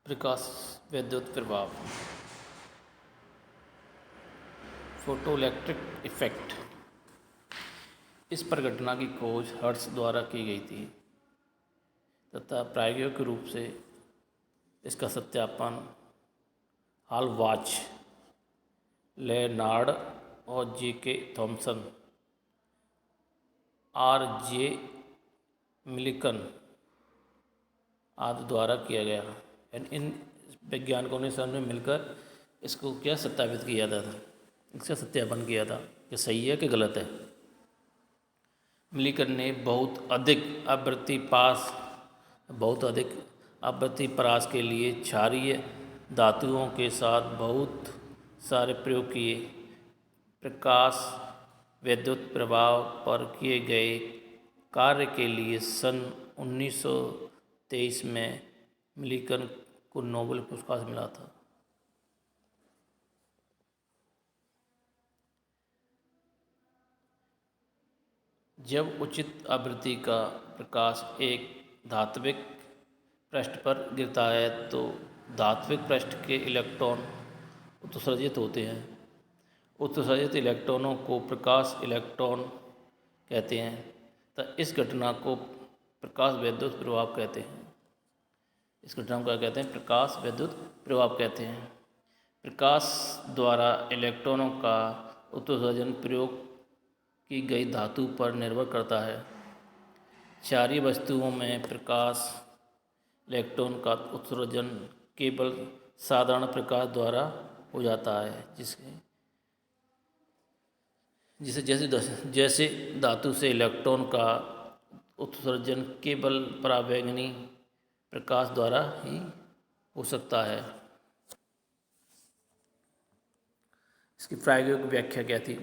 प्रकाश विद्युत प्रभाव photoelectric effect. इस परिघटना की खोज हर्ट्ज द्वारा की गई थी तथा प्रायोगिक रूप से इसका सत्यापन हालवाच, लेनार्ड और जे.के. Thomson, R J. मिलिकन आदि द्वारा किया गया। इन वैज्ञानिकों ने साथ में मिलकर इसको क्या सत्यापित किया था, इसका सत्यापन किया था कि सही है कि गलत है। मिलिकन ने बहुत अधिक आवृत्ति परास के लिए क्षारीय धातुओं के साथ बहुत सारे प्रयोग किए। प्रकाश विद्युत प्रभाव पर किए गए कार्य के लिए सन 1923 में मिलिकन को नोबेल पुरस्कार मिला था। जब उचित आवृत्ति का प्रकाश एक धात्विक पृष्ठ पर गिरता है तो धात्विक पृष्ठ के इलेक्ट्रॉन उत्सर्जित होते हैं। उत्सर्जित इलेक्ट्रॉनों को प्रकाश इलेक्ट्रॉन कहते हैं तो इस घटना को प्रकाश विद्युत प्रभाव कहते हैं। इस घटना को क्या कहते हैं? प्रकाश विद्युत प्रभाव कहते हैं। प्रकाश द्वारा इलेक्ट्रॉनों का उत्सर्जन प्रयोग की गई धातु पर निर्भर करता है। क्षारीय वस्तुओं में प्रकाश इलेक्ट्रॉन का उत्सर्जन केवल साधारण प्रकाश द्वारा हो जाता है, जैसे धातु से इलेक्ट्रॉन का उत्सर्जन केवल परावैंगनी प्रकाश द्वारा ही हो सकता है। इसकी प्रायोगिक व्याख्या क्या थी?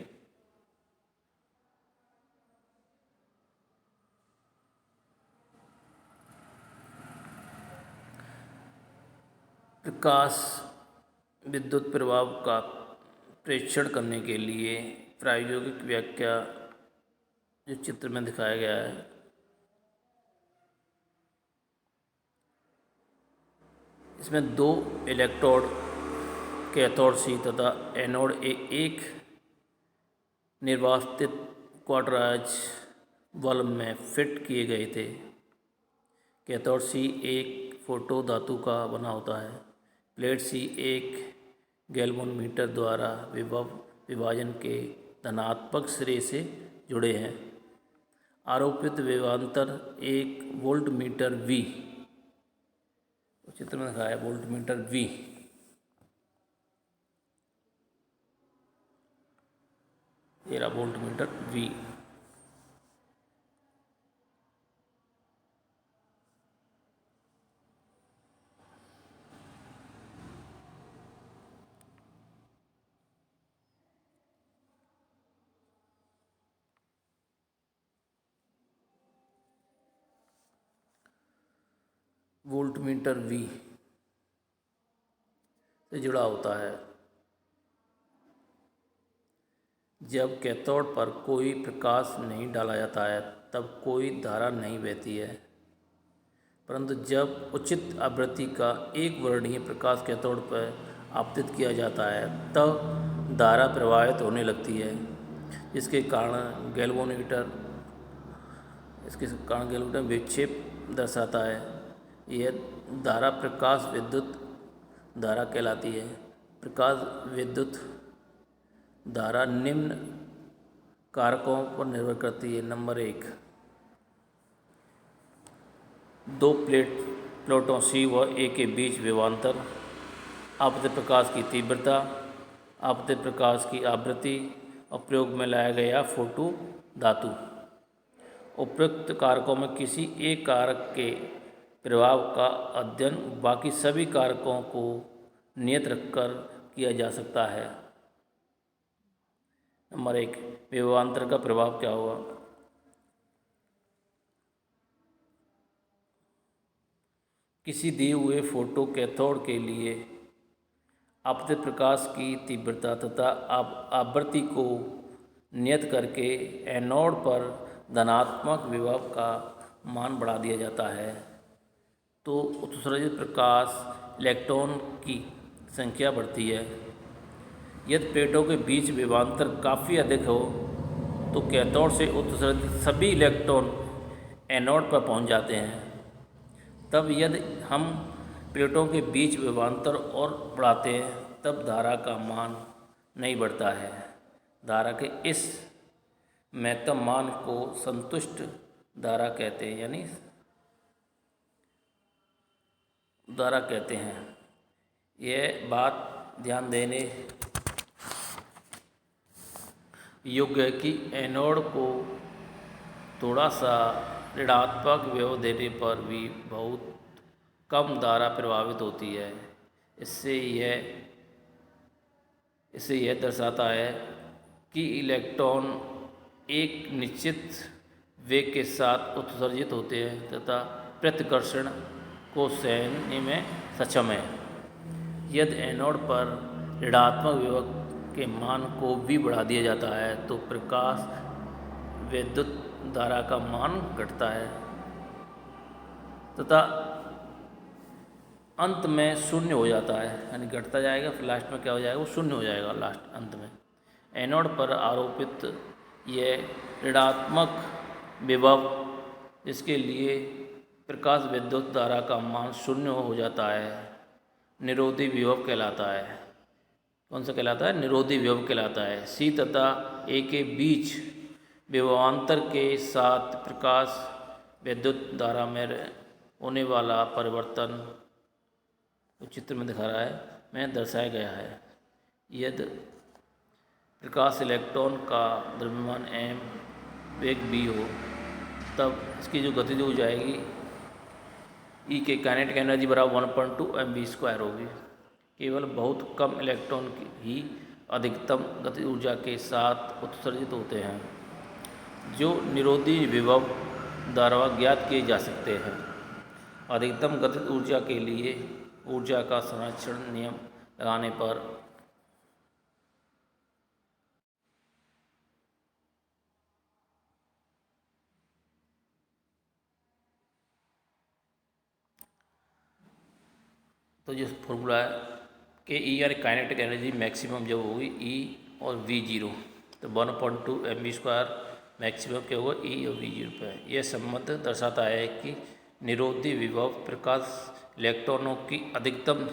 प्रकाश विद्युत प्रभाव का प्रेक्षण करने के लिए प्रायोगिक व्याख्या जो चित्र में दिखाया गया है, इसमें दो इलेक्ट्रोड कैथोड सी तथा एनोड एक निर्वासित क्वार्टराइज बल्ब में फिट किए गए थे। कैथोड सी एक फोटो धातु का बना होता है। प्लेट सी एक गैल्वेनोमीटर द्वारा विभव विभाजन के धनात्मक सिरे से जुड़े हैं। आरोपित विभवांतर एक वोल्टमीटर V, चित्र में दिखाया है वोल्टमीटर V, ये रहा वोल्टमीटर V। वोल्टमीटर V से जुड़ा होता है। जब कैथोड पर कोई प्रकाश नहीं डाला जाता है तब कोई धारा नहीं बहती है, परंतु जब उचित आवृत्ति का एक वर्णीय प्रकाश कैथोड पर आपतित किया जाता है तब धारा प्रवाहित होने लगती है, जिसके कारण गैल्वेनोमीटर विक्षेप दर्शाता है। यह धारा प्रकाश विद्युत धारा कहलाती है। प्रकाश विद्युत धारा निम्न कारकों पर निर्भर करती है। नंबर 1, दो प्लेटों C व A के बीच विभवांतर, आपतित प्रकाश की तीव्रता, आपतित प्रकाश की आवृत्ति और प्रयोग में लाया गया फोटो धातु। उपयुक्त कारकों में किसी एक कारक के प्रभाव का अध्ययन बाकी सभी कारकों को नियत रखकर किया जा सकता है। नंबर 1, विभवांतर का प्रभाव क्या हुआ? किसी दिए हुए फोटो कैथोड के लिए आपतित प्रकाश की तीव्रता तथा आवृत्ति को नियत करके एनोड पर धनात्मक विभव का मान बढ़ा दिया जाता है। तो उत्सर्जित प्रकाश इलेक्ट्रॉन की संख्या बढ़ती है। यदि प्लेटों के बीच विभवांतर काफ़ी अधिक हो तो कैथोड से उत्सर्जित सभी इलेक्ट्रॉन एनोड पर पहुंच जाते हैं। तब यदि हम प्लेटों के बीच विभवांतर और बढ़ाते हैं तब धारा का मान नहीं बढ़ता है। धारा के इस महत्तम मान को संतुष्ट धारा कहते हैं, यानी धारा कहते हैं। यह बात ध्यान देने योग्य है कि एनोड को थोड़ा सा ऋणात्मक विभव देने पर भी बहुत कम धारा प्रभावित होती है। इससे यह दर्शाता है कि इलेक्ट्रॉन एक निश्चित वेग के साथ उत्सर्जित होते हैं तथा प्रत्याकर्षण को सहने में सक्षम है। यदि एनोड पर ऋणात्मक विभव के मान को भी बढ़ा दिया जाता है तो प्रकाश विद्युत धारा का मान घटता है तथा अंत में शून्य हो जाता है, यानी घटता जाएगा, फिर लास्ट में क्या हो जाएगा, वो शून्य हो जाएगा लास्ट अंत में। एनोड पर आरोपित यह ऋणात्मक विभव इसके लिए प्रकाश विद्युत धारा का मान शून्य हो जाता है, निरोधी विभव कहलाता है। कौन सा कहलाता है? निरोधी विभव कहलाता है। सी तथा ए के बीच विभवांतर के साथ प्रकाश विद्युत धारा में होने वाला परिवर्तन चित्र में दिखा रहा है में दर्शाया गया है। यदि प्रकाश इलेक्ट्रॉन का द्रव्यमान m वेग v हो तब इसकी जो गति हो जाएगी E के काइनेटिक एनर्जी बराबर 1.2 mv² होगी। केवल बहुत कम इलेक्ट्रॉन ही अधिकतम गतिज ऊर्जा के साथ उत्सर्जित होते हैं जो निरोधी विभव द्वारा ज्ञात किए जा सकते हैं। अधिकतम गतिज ऊर्जा के लिए ऊर्जा का संरक्षण नियम लगाने पर तो जो फॉर्मूला है कि ई यानी काइनेटिक एनर्जी मैक्सिमम जब होगी ई और वी जीरो, तो 1.2 mv² मैक्सिमम क्या होगा ई और वी जीरो पे। यह संबंध दर्शाता है कि निरोधी विभव प्रकाश इलेक्ट्रॉनों की अधिकतम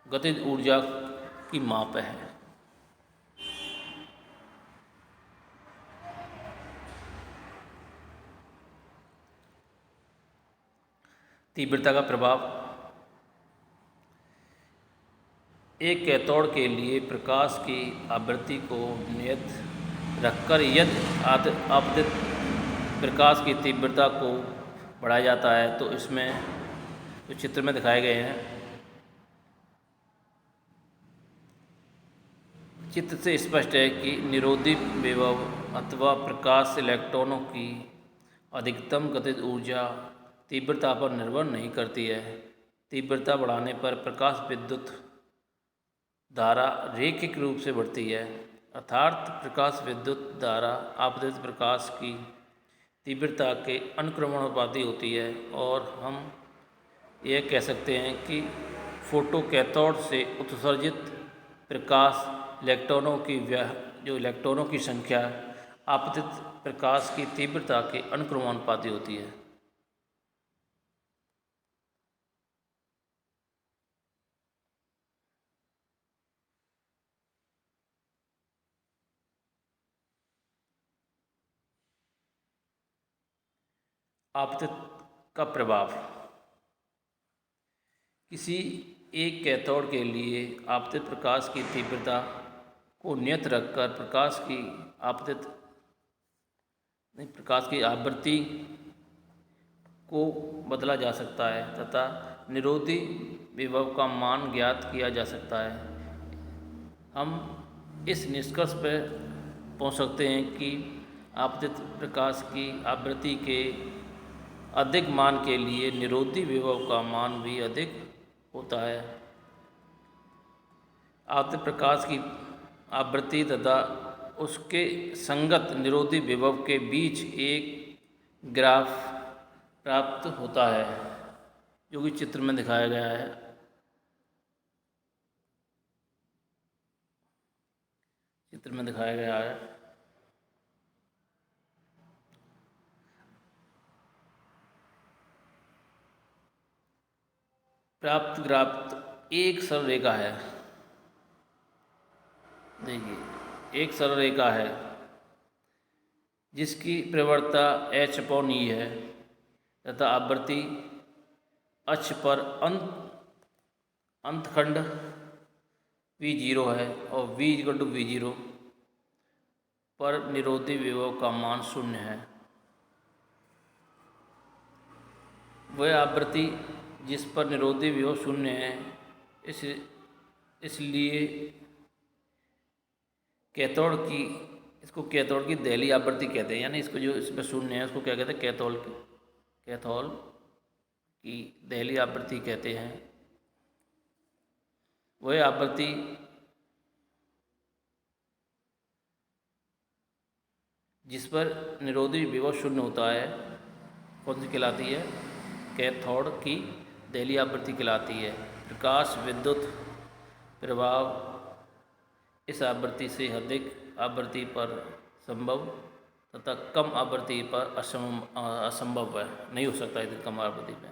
गतिज ऊर्जा की माप है। तीव्रता का प्रभाव। एक कैथोड के लिए प्रकाश की आवृत्ति को नियत रखकर यदि आपतित प्रकाश की तीव्रता को बढ़ाया जाता है तो इसमें जो चित्र में दिखाए गए हैं, चित्र से स्पष्ट है कि निरोधी विभव अथवा प्रकाश इलेक्ट्रॉनों की अधिकतम गतिज ऊर्जा तीव्रता पर निर्भर नहीं करती है। तीव्रता बढ़ाने पर प्रकाश विद्युत धारा रैखिक रूप से बढ़ती है, अर्थात प्रकाश विद्युत धारा आपतित प्रकाश की तीव्रता के अनुक्रमणानुपाती होती है। और हम यह कह सकते हैं कि फोटो कैथोड से उत्सर्जित प्रकाश इलेक्ट्रॉनों की संख्या आपतित प्रकाश की तीव्रता के अनुक्रमानुपाती होती है। आपतित का प्रभाव। किसी एक कैथोड के लिए आपतित प्रकाश की तीव्रता को नियत रखकर प्रकाश की आवृत्ति को बदला जा सकता है तथा निरोधी विभव का मान ज्ञात किया जा सकता है। हम इस निष्कर्ष पर पहुंच सकते हैं कि आपतित प्रकाश की आवृत्ति के अधिक मान के लिए निरोधी विभव का मान भी अधिक होता है। आपतित प्रकाश की आवृत्ति तथा उसके संगत निरोधी विभव के बीच एक ग्राफ प्राप्त होता है। जो कि चित्र में दिखाया गया है। चित्र में दिखाया गया है। प्राप्त ग्राफ एक सरल रेखा है। देखिए, एक सरल रेखा है जिसकी प्रवणता h/e है तथा आवृत्ति अक्ष पर अंतखंड v0 है और v/v0 पर निरोधी विभव का मान 0 है। वह आवृत्ति जिस पर निरोधी विभव 0 है, इसलिए इसको कैथोड की दहली आवृत्ति कहते हैं। यानी इसको जो इसमें 0 है उसको क्या कहते हैं? कैथोड की दहली आवृत्ति कहते हैं। वह आवृत्ति जिस पर निरोधी विभव 0 होता है कौन सी कहलाती है? कैथोड की दहली आवृत्ति कहलाती है। प्रकाश विद्युत प्रभाव इस आवृत्ति से अधिक आवृत्ति पर संभव तथा कम आवृत्ति पर असंभव है, नहीं हो सकता इतनी कम आवृत्ति पे।